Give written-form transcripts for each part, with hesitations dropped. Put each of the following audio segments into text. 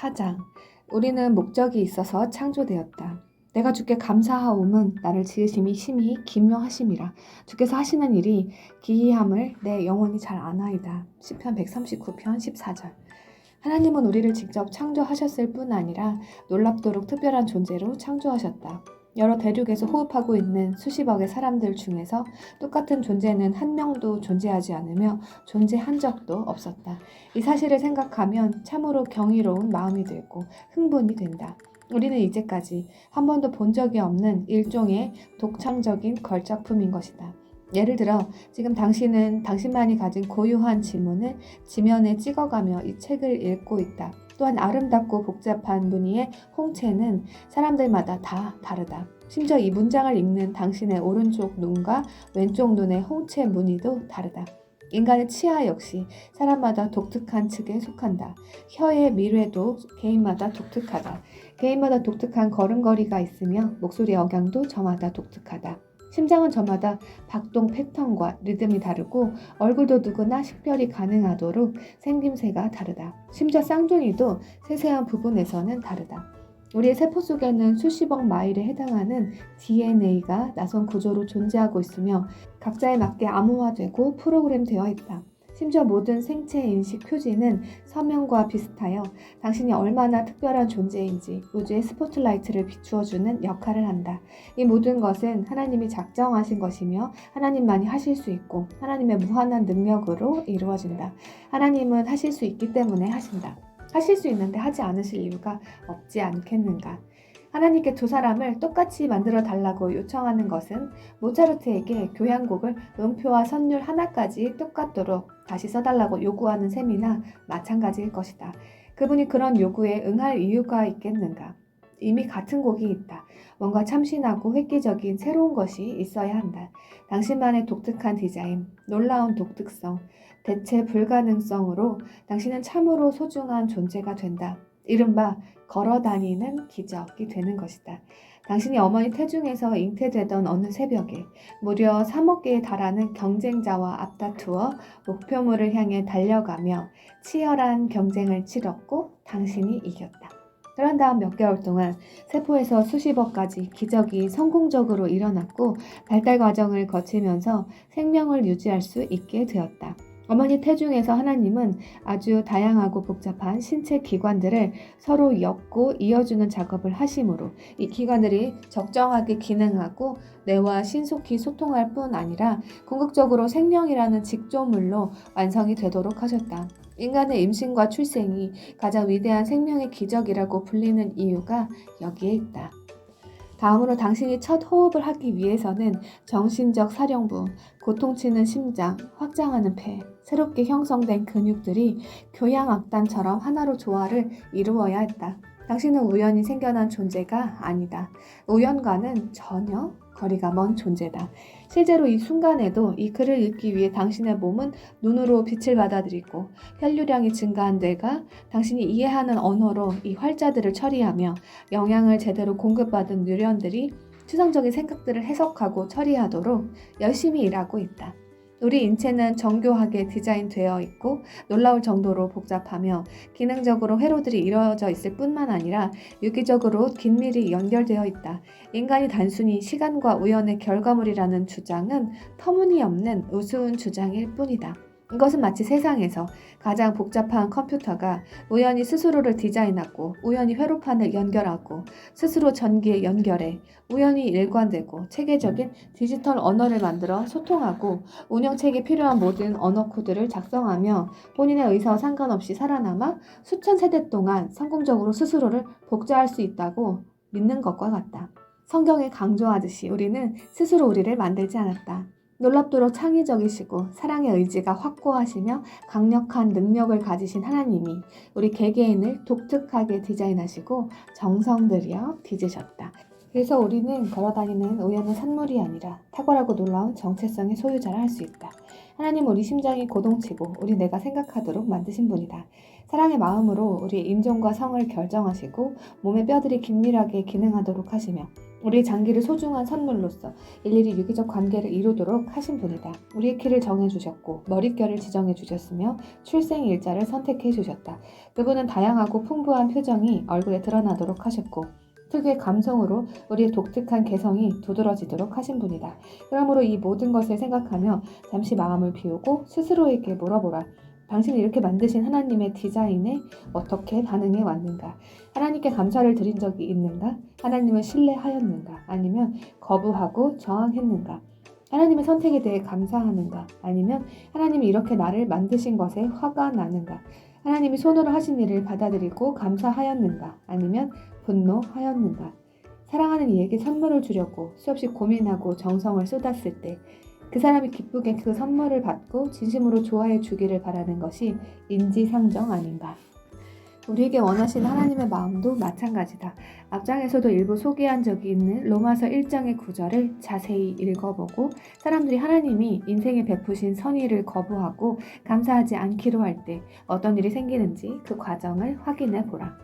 4장. 우리는 목적이 있어서 창조되었다. 내가 주께 감사하옴은 나를 지으심이 심히 기묘하심이라. 주께서 하시는 일이 기이함을 내 영혼이 잘 아나이다. 시편 139편 14절. 하나님은 우리를 직접 창조하셨을 뿐 아니라 놀랍도록 특별한 존재로 창조하셨다. 여러 대륙에서 호흡하고 있는 수십억의 사람들 중에서 똑같은 존재는 한 명도 존재하지 않으며 존재한 적도 없었다. 이 사실을 생각하면 참으로 경이로운 마음이 들고 흥분이 된다. 우리는 이제까지 한 번도 본 적이 없는 일종의 독창적인 걸작품인 것이다. 예를 들어 지금 당신은 당신만이 가진 고유한 지문을 지면에 찍어가며 이 책을 읽고 있다. 또한 아름답고 복잡한 무늬의 홍채는 사람들마다 다 다르다. 심지어 이 문장을 읽는 당신의 오른쪽 눈과 왼쪽 눈의 홍채 무늬도 다르다. 인간의 치아 역시 사람마다 독특한 층에 속한다. 혀의 미뢰도 개인마다 독특하다. 개인마다 독특한 걸음걸이가 있으며 목소리의 억양도 저마다 독특하다. 심장은 저마다 박동 패턴과 리듬이 다르고 얼굴도 누구나 식별이 가능하도록 생김새가 다르다. 심지어 쌍둥이도 세세한 부분에서는 다르다. 우리의 세포 속에는 수십억 마일에 해당하는 DNA가 나선 구조로 존재하고 있으며 각자에 맞게 암호화되고 프로그램되어 있다. 심지어 모든 생체 인식 표지는 서명과 비슷하여 당신이 얼마나 특별한 존재인지 우주의 스포트라이트를 비추어주는 역할을 한다. 이 모든 것은 하나님이 작정하신 것이며 하나님만이 하실 수 있고 하나님의 무한한 능력으로 이루어진다. 하나님은 하실 수 있기 때문에 하신다. 하실 수 있는데 하지 않으실 이유가 없지 않겠는가? 하나님께 두 사람을 똑같이 만들어 달라고 요청하는 것은 모차르트에게 교향곡을 음표와 선율 하나까지 똑같도록 다시 써달라고 요구하는 셈이나 마찬가지일 것이다. 그분이 그런 요구에 응할 이유가 있겠는가? 이미 같은 곡이 있다. 뭔가 참신하고 획기적인 새로운 것이 있어야 한다. 당신만의 독특한 디자인, 놀라운 독특성, 대체 불가능성으로 당신은 참으로 소중한 존재가 된다. 이른바 걸어다니는 기적이 되는 것이다. 당신이 어머니 태중에서 잉태되던 어느 새벽에 무려 3억 개에 달하는 경쟁자와 앞다투어 목표물을 향해 달려가며 치열한 경쟁을 치렀고 당신이 이겼다. 그런 다음 몇 개월 동안 세포에서 수십억 가지 기적이 성공적으로 일어났고 발달 과정을 거치면서 생명을 유지할 수 있게 되었다. 어머니 태중에서 하나님은 아주 다양하고 복잡한 신체 기관들을 서로 엮고 이어주는 작업을 하심으로 이 기관들이 적정하게 기능하고 뇌와 신속히 소통할 뿐 아니라 궁극적으로 생명이라는 직조물로 완성이 되도록 하셨다. 인간의 임신과 출생이 가장 위대한 생명의 기적이라고 불리는 이유가 여기에 있다. 다음으로 당신이 첫 호흡을 하기 위해서는 정신적 사령부, 고통치는 심장, 확장하는 폐, 새롭게 형성된 근육들이 교향악단처럼 하나로 조화를 이루어야 했다. 당신은 우연히 생겨난 존재가 아니다. 우연과는 전혀 거리가 먼 존재다. 실제로 이 순간에도 이 글을 읽기 위해 당신의 몸은 눈으로 빛을 받아들이고 혈류량이 증가한 뇌가 당신이 이해하는 언어로 이 활자들을 처리하며 영양을 제대로 공급받은 뉴런들이 추상적인 생각들을 해석하고 처리하도록 열심히 일하고 있다. 우리 인체는 정교하게 디자인되어 있고 놀라울 정도로 복잡하며 기능적으로 회로들이 이루어져 있을 뿐만 아니라 유기적으로 긴밀히 연결되어 있다. 인간이 단순히 시간과 우연의 결과물이라는 주장은 터무니없는 우스운 주장일 뿐이다. 이것은 마치 세상에서 가장 복잡한 컴퓨터가 우연히 스스로를 디자인하고 우연히 회로판을 연결하고 스스로 전기에 연결해 우연히 일관되고 체계적인 디지털 언어를 만들어 소통하고 운영체계에 필요한 모든 언어 코드를 작성하며 본인의 의사와 상관없이 살아남아 수천 세대 동안 성공적으로 스스로를 복제할 수 있다고 믿는 것과 같다. 성경에 강조하듯이 우리는 스스로 우리를 만들지 않았다. 놀랍도록 창의적이시고 사랑의 의지가 확고하시며 강력한 능력을 가지신 하나님이 우리 개개인을 독특하게 디자인하시고 정성 들여 빚으셨다. 그래서 우리는 걸어다니는 우연한 산물이 아니라 탁월하고 놀라운 정체성의 소유자라 할 수 있다. 하나님은 우리 심장이 고동치고 우리 내가 생각하도록 만드신 분이다. 사랑의 마음으로 우리의 인종과 성을 결정하시고 몸의 뼈들이 긴밀하게 기능하도록 하시며 우리의 장기를 소중한 선물로서 일일이 유기적 관계를 이루도록 하신 분이다. 우리의 키를 정해주셨고 머릿결을 지정해주셨으며 출생일자를 선택해주셨다. 그분은 다양하고 풍부한 표정이 얼굴에 드러나도록 하셨고 특유의 감성으로 우리의 독특한 개성이 두드러지도록 하신 분이다. 그러므로 이 모든 것을 생각하며 잠시 마음을 비우고 스스로에게 물어보라. 당신이 이렇게 만드신 하나님의 디자인에 어떻게 반응해 왔는가? 하나님께 감사를 드린 적이 있는가? 하나님을 신뢰하였는가? 아니면 거부하고 저항했는가? 하나님의 선택에 대해 감사하는가? 아니면 하나님이 이렇게 나를 만드신 것에 화가 나는가? 하나님이 손으로 하신 일을 받아들이고 감사하였는가? 아니면 분노하였는가? 사랑하는 이에게 선물을 주려고 수없이 고민하고 정성을 쏟았을 때 그 사람이 기쁘게 그 선물을 받고 진심으로 좋아해 주기를 바라는 것이 인지상정 아닌가? 우리에게 원하신 하나님의 마음도 마찬가지다. 앞장에서도 일부 소개한 적이 있는 로마서 1장의 9절을 자세히 읽어보고 사람들이 하나님이 인생에 베푸신 선의를 거부하고 감사하지 않기로 할 때 어떤 일이 생기는지 그 과정을 확인해 보라.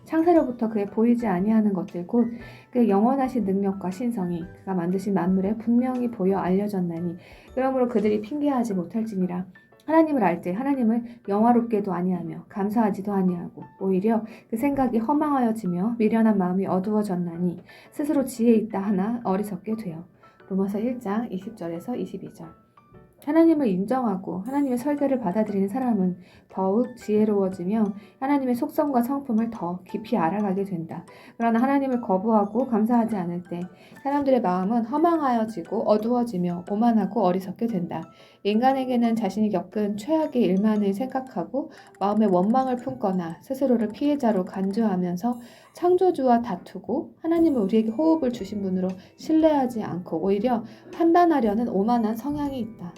창세로부터 그의 보이지 아니하는 것들 곧 그의 영원하신 능력과 신성이 그가 만드신 만물에 분명히 보여 알려졌나니 그러므로 그들이 핑계하지 못할지니라. 하나님을 알 때 하나님을 영화롭게도 아니하며 감사하지도 아니하고 오히려 그 생각이 허망하여지며 미련한 마음이 어두워졌나니 스스로 지혜 있다 하나 어리석게 되어. 로마서 1장 20절에서 22절. 하나님을 인정하고 하나님의 설계를 받아들이는 사람은 더욱 지혜로워지며 하나님의 속성과 성품을 더 깊이 알아가게 된다. 그러나 하나님을 거부하고 감사하지 않을 때 사람들의 마음은 허망하여지고 어두워지며 오만하고 어리석게 된다. 인간에게는 자신이 겪은 최악의 일만을 생각하고 마음에 원망을 품거나 스스로를 피해자로 간주하면서 창조주와 다투고 하나님은 우리에게 호흡을 주신 분으로 신뢰하지 않고 오히려 판단하려는 오만한 성향이 있다.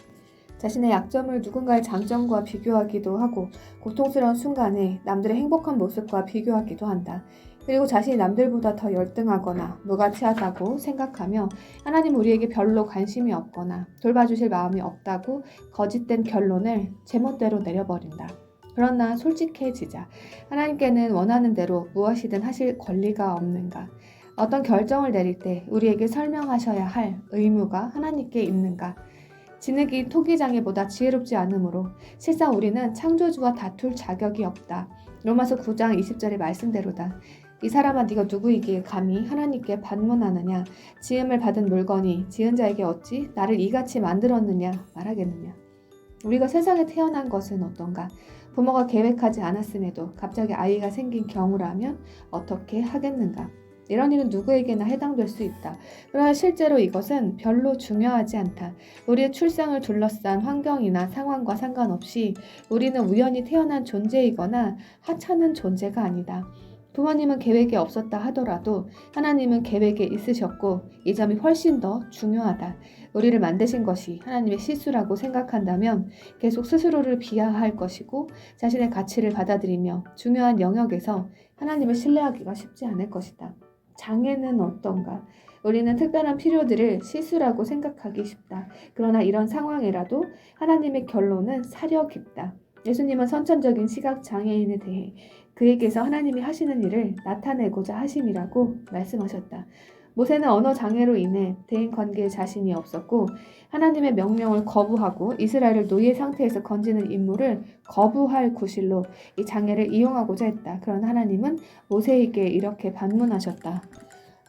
자신의 약점을 누군가의 장점과 비교하기도 하고 고통스러운 순간에 남들의 행복한 모습과 비교하기도 한다. 그리고 자신이 남들보다 더 열등하거나 무가치하다고 생각하며 하나님 우리에게 별로 관심이 없거나 돌봐주실 마음이 없다고 거짓된 결론을 제멋대로 내려버린다. 그러나 솔직해지자. 하나님께는 원하는 대로 무엇이든 하실 권리가 없는가? 어떤 결정을 내릴 때 우리에게 설명하셔야 할 의무가 하나님께 있는가? 진흙이 토기장애보다 지혜롭지 않으므로 실상 우리는 창조주와 다툴 자격이 없다. 로마서 9장 20절의 말씀대로다. 이 사람아 네가 누구이기에 감히 하나님께 반문하느냐? 지음을 받은 물건이 지은 자에게 어찌 나를 이같이 만들었느냐 말하겠느냐? 우리가 세상에 태어난 것은 어떤가? 부모가 계획하지 않았음에도 갑자기 아이가 생긴 경우라면 어떻게 하겠는가? 이런 일은 누구에게나 해당될 수 있다. 그러나 실제로 이것은 별로 중요하지 않다. 우리의 출생을 둘러싼 환경이나 상황과 상관없이 우리는 우연히 태어난 존재이거나 하찮은 존재가 아니다. 부모님은 계획이 없었다 하더라도 하나님은 계획에 있으셨고 이 점이 훨씬 더 중요하다. 우리를 만드신 것이 하나님의 실수라고 생각한다면 계속 스스로를 비하할 것이고 자신의 가치를 받아들이며 중요한 영역에서 하나님을 신뢰하기가 쉽지 않을 것이다. 장애는 어떤가? 우리는 특별한 필요들을 실수라고 생각하기 쉽다. 그러나 이런 상황이라도 하나님의 결론은 사려 깊다. 예수님은 선천적인 시각장애인에 대해 그에게서 하나님이 하시는 일을 나타내고자 하심이라고 말씀하셨다. 모세는 언어 장애로 인해 대인관계에 자신이 없었고 하나님의 명령을 거부하고 이스라엘을 노예 상태에서 건지는 임무를 거부할 구실로 이 장애를 이용하고자 했다. 그러나 하나님은 모세에게 이렇게 반문하셨다.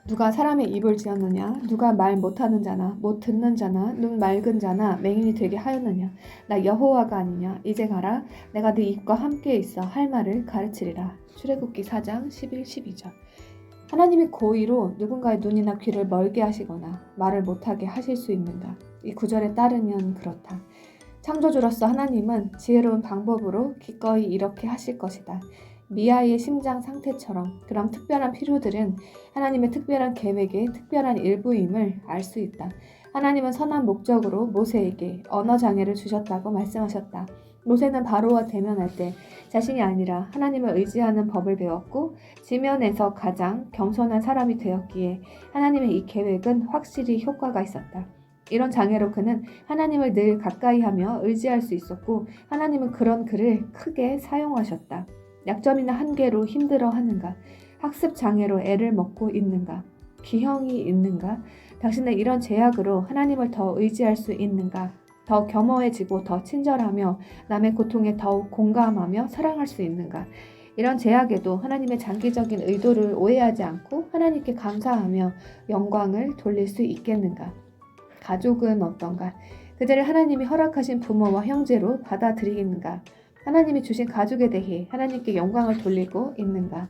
누가 사람의 입을 지었느냐? 누가 말 못하는 자나 못 듣는 자나 눈 맑은 자나 맹인이 되게 하였느냐? 나 여호와가 아니냐? 이제 가라. 내가 네 입과 함께 있어 할 말을 가르치리라. 출애굽기 4장 11, 12절. 하나님이 고의로 누군가의 눈이나 귀를 멀게 하시거나 말을 못하게 하실 수 있는가? 이 구절에 따르면 그렇다. 창조주로서 하나님은 지혜로운 방법으로 기꺼이 이렇게 하실 것이다. 미아의 심장 상태처럼 그런 특별한 필요들은 하나님의 특별한 계획의 특별한 일부임을 알 수 있다. 하나님은 선한 목적으로 모세에게 언어 장애를 주셨다고 말씀하셨다. 모세는 바로와 대면할 때 자신이 아니라 하나님을 의지하는 법을 배웠고 지면에서 가장 겸손한 사람이 되었기에 하나님의 이 계획은 확실히 효과가 있었다. 이런 장애로 그는 하나님을 늘 가까이 하며 의지할 수 있었고 하나님은 그런 그를 크게 사용하셨다. 약점이나 한계로 힘들어 하는가? 학습 장애로 애를 먹고 있는가? 기형이 있는가? 당신은 이런 제약으로 하나님을 더 의지할 수 있는가? 더 겸허해지고 더 친절하며 남의 고통에 더욱 공감하며 사랑할 수 있는가? 이런 제약에도 하나님의 장기적인 의도를 오해하지 않고 하나님께 감사하며 영광을 돌릴 수 있겠는가? 가족은 어떤가? 그들을 하나님이 허락하신 부모와 형제로 받아들이는가? 하나님이 주신 가족에 대해 하나님께 영광을 돌리고 있는가?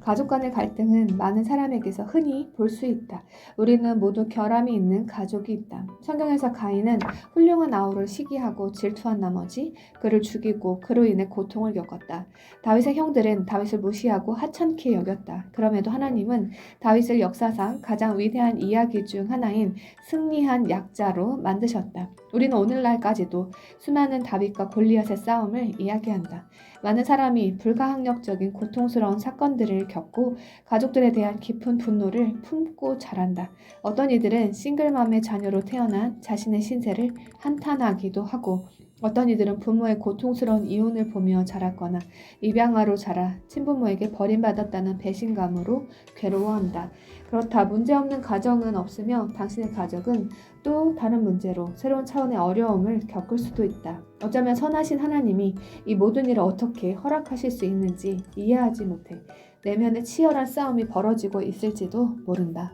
가족 간의 갈등은 많은 사람에게서 흔히 볼 수 있다. 우리는 모두 결함이 있는 가족이 있다. 성경에서 가인은 훌륭한 아우를 시기하고 질투한 나머지 그를 죽이고 그로 인해 고통을 겪었다. 다윗의 형들은 다윗을 무시하고 하찮게 여겼다. 그럼에도 하나님은 다윗을 역사상 가장 위대한 이야기 중 하나인 승리한 약자로 만드셨다. 우리는 오늘날까지도 수많은 다윗과 골리앗의 싸움을 이야기한다. 많은 사람이 불가항력적인 고통스러운 사건들을 겪고 가족들에 대한 깊은 분노를 품고 자란다. 어떤 이들은 싱글맘의 자녀로 태어난 자신의 신세를 한탄하기도 하고 어떤 이들은 부모의 고통스러운 이혼을 보며 자랐거나 입양아로 자라 친부모에게 버림받았다는 배신감으로 괴로워한다. 그렇다 문제없는 가정은 없으며 당신의 가족은 또 다른 문제로 새로운 차원의 어려움을 겪을 수도 있다. 어쩌면 선하신 하나님이 이 모든 일을 어떻게 허락하실 수 있는지 이해하지 못해 내면에 치열한 싸움이 벌어지고 있을지도 모른다.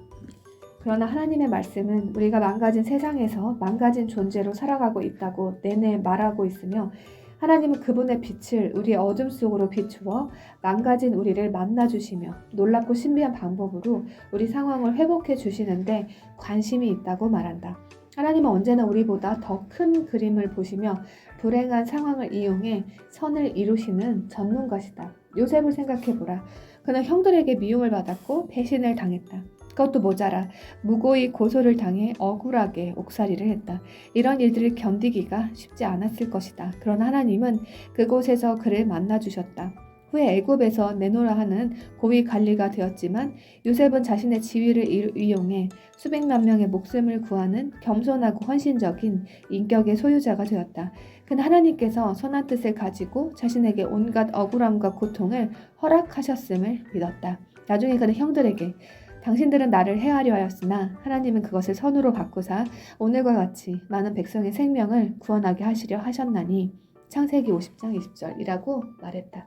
그러나 하나님의 말씀은 우리가 망가진 세상에서 망가진 존재로 살아가고 있다고 내내 말하고 있으며 하나님은 그분의 빛을 우리의 어둠 속으로 비추어 망가진 우리를 만나주시며 놀랍고 신비한 방법으로 우리 상황을 회복해 주시는데 관심이 있다고 말한다. 하나님은 언제나 우리보다 더 큰 그림을 보시며 불행한 상황을 이용해 선을 이루시는 전문가시다. 요셉을 생각해보라. 그는 형들에게 미움을 받았고 배신을 당했다. 그것도 모자라 무고히 고소를 당해 억울하게 옥살이를 했다. 이런 일들을 견디기가 쉽지 않았을 것이다. 그러나 하나님은 그곳에서 그를 만나주셨다. 후에 애굽에서 내노라 하는 고위 관리가 되었지만 요셉은 자신의 지위를 이용해 수백만 명의 목숨을 구하는 겸손하고 헌신적인 인격의 소유자가 되었다. 그는 하나님께서 선한 뜻을 가지고 자신에게 온갖 억울함과 고통을 허락하셨음을 믿었다. 나중에 그는 형들에게 당신들은 나를 해하려 하였으나 하나님은 그것을 선으로 바꾸사 오늘과 같이 많은 백성의 생명을 구원하게 하시려 하셨나니 창세기 50장 20절이라고 말했다.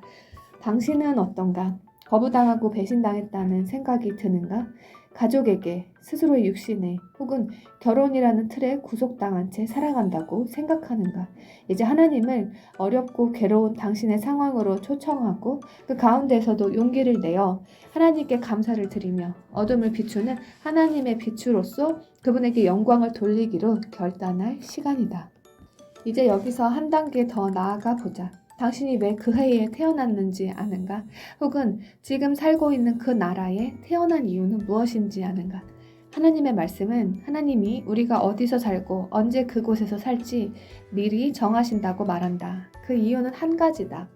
당신은 어떤가? 거부당하고 배신당했다는 생각이 드는가? 가족에게 스스로의 육신에 혹은 결혼이라는 틀에 구속당한 채 살아간다고 생각하는가? 이제 하나님을 어렵고 괴로운 당신의 상황으로 초청하고 그 가운데서도 용기를 내어 하나님께 감사를 드리며 어둠을 비추는 하나님의 빛으로서 그분에게 영광을 돌리기로 결단할 시간이다. 이제 여기서 한 단계 더 나아가 보자. 당신이 왜 그 해에 태어났는지 아는가? 혹은 지금 살고 있는 그 나라에 태어난 이유는 무엇인지 아는가? 하나님의 말씀은 하나님이 우리가 어디서 살고 언제 그곳에서 살지 미리 정하신다고 말한다. 그 이유는 한 가지다.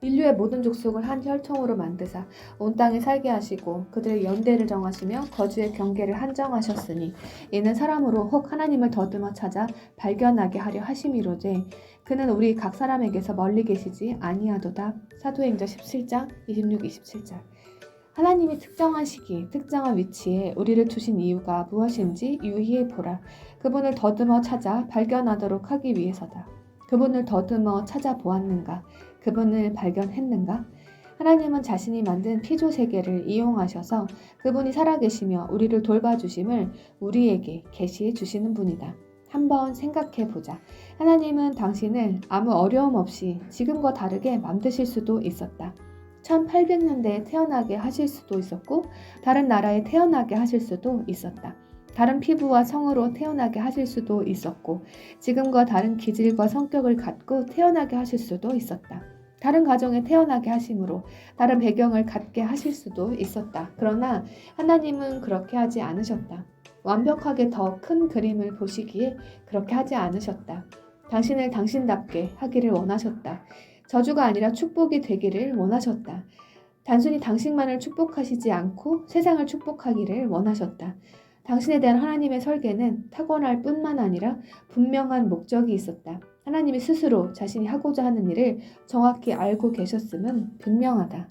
인류의 모든 족속을 한 혈통으로 만드사 온 땅에 살게 하시고 그들의 연대를 정하시며 거주의 경계를 한정하셨으니 이는 사람으로 혹 하나님을 더듬어 찾아 발견하게 하려 하심이로되 그는 우리 각 사람에게서 멀리 계시지 아니하도다. 사도행전 17장 26, 27절. 하나님이 특정한 시기, 특정한 위치에 우리를 두신 이유가 무엇인지 유의해 보라. 그분을 더듬어 찾아 발견하도록 하기 위해서다. 그분을 더듬어 찾아보았는가? 그분을 발견했는가? 하나님은 자신이 만든 피조 세계를 이용하셔서 그분이 살아계시며 우리를 돌봐주심을 우리에게 계시해 주시는 분이다. 한번 생각해 보자. 하나님은 당신을 아무 어려움 없이 지금과 다르게 만드실 수도 있었다. 1800년대에 태어나게 하실 수도 있었고 다른 나라에 태어나게 하실 수도 있었다. 다른 피부와 성으로 태어나게 하실 수도 있었고 지금과 다른 기질과 성격을 갖고 태어나게 하실 수도 있었다. 다른 가정에 태어나게 하심으로 다른 배경을 갖게 하실 수도 있었다. 그러나 하나님은 그렇게 하지 않으셨다. 완벽하게 더 큰 그림을 보시기에 그렇게 하지 않으셨다. 당신을 당신답게 하기를 원하셨다. 저주가 아니라 축복이 되기를 원하셨다. 단순히 당신만을 축복하시지 않고 세상을 축복하기를 원하셨다. 당신에 대한 하나님의 설계는 타고날 뿐만 아니라 분명한 목적이 있었다. 하나님이 스스로 자신이 하고자 하는 일을 정확히 알고 계셨음은 분명하다.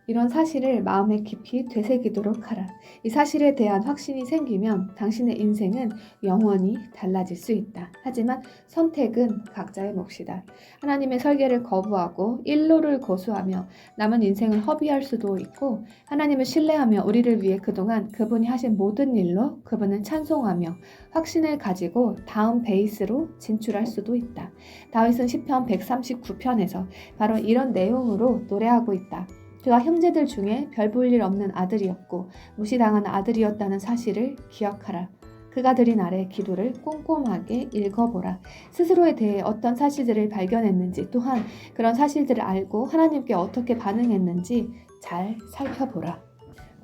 이런 사실을 마음에 깊이 되새기도록 하라. 이 사실에 대한 확신이 생기면 당신의 인생은 영원히 달라질 수 있다. 하지만 선택은 각자의 몫이다. 하나님의 설계를 거부하고 일로를 고수하며 남은 인생을 허비할 수도 있고, 하나님을 신뢰하며 우리를 위해 그동안 그분이 하신 모든 일로 그분을 찬송하며 확신을 가지고 다음 베이스로 진출할 수도 있다. 다윗은 시편 139편에서 바로 이런 내용으로 노래하고 있다. 그가 형제들 중에 별 볼 일 없는 아들이었고 무시당한 아들이었다는 사실을 기억하라. 그가 드린 아래 기도를 꼼꼼하게 읽어보라. 스스로에 대해 어떤 사실들을 발견했는지, 또한 그런 사실들을 알고 하나님께 어떻게 반응했는지 잘 살펴보라.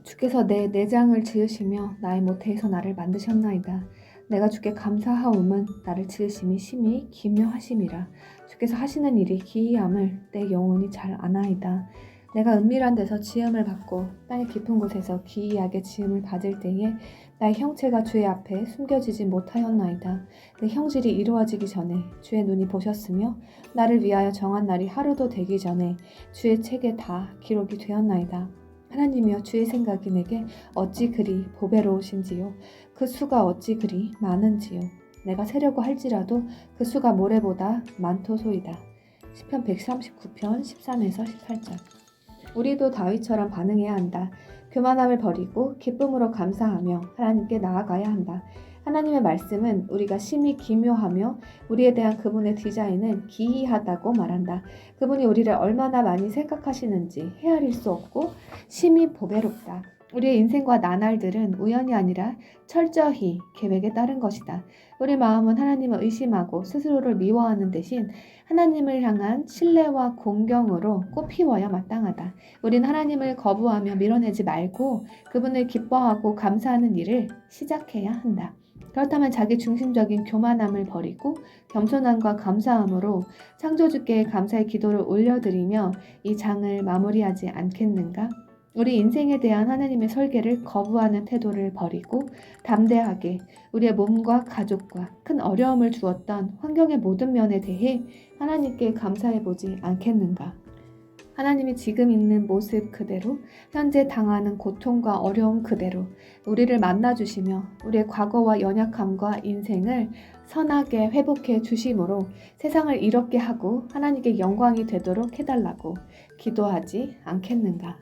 주께서 내 내장을 지으시며 나의 모태에서 나를 만드셨나이다. 내가 주께 감사하옴은 나를 지으심이 심히 기묘하심이라. 주께서 하시는 일이 기이함을 내 영혼이 잘 아나이다. 내가 은밀한 데서 지음을 받고 땅의 깊은 곳에서 기이하게 지음을 받을 때에 나의 형체가 주의 앞에 숨겨지지 못하였나이다. 내 형질이 이루어지기 전에 주의 눈이 보셨으며 나를 위하여 정한 날이 하루도 되기 전에 주의 책에 다 기록이 되었나이다. 하나님이여, 주의 생각이 내게 어찌 그리 보배로우신지요. 그 수가 어찌 그리 많은지요. 내가 세려고 할지라도 그 수가 모래보다 많도소이다. 시편 139편 13에서 18절. 우리도 다윗처럼 반응해야 한다. 교만함을 버리고 기쁨으로 감사하며 하나님께 나아가야 한다. 하나님의 말씀은 우리가 심히 기묘하며 우리에 대한 그분의 디자인은 기이하다고 말한다. 그분이 우리를 얼마나 많이 생각하시는지 헤아릴 수 없고 심히 보배롭다. 우리의 인생과 나날들은 우연이 아니라 철저히 계획에 따른 것이다. 우리 마음은 하나님을 의심하고 스스로를 미워하는 대신 하나님을 향한 신뢰와 공경으로 꽃피워야 마땅하다. 우린 하나님을 거부하며 밀어내지 말고 그분을 기뻐하고 감사하는 일을 시작해야 한다. 그렇다면 자기 중심적인 교만함을 버리고 겸손함과 감사함으로 창조주께 감사의 기도를 올려드리며 이 장을 마무리하지 않겠는가? 우리 인생에 대한 하나님의 설계를 거부하는 태도를 버리고 담대하게 우리의 몸과 가족과 큰 어려움을 주었던 환경의 모든 면에 대해 하나님께 감사해보지 않겠는가? 하나님이 지금 있는 모습 그대로, 현재 당하는 고통과 어려움 그대로 우리를 만나주시며 우리의 과거와 연약함과 인생을 선하게 회복해 주심으로 세상을 이롭게 하고 하나님께 영광이 되도록 해달라고 기도하지 않겠는가?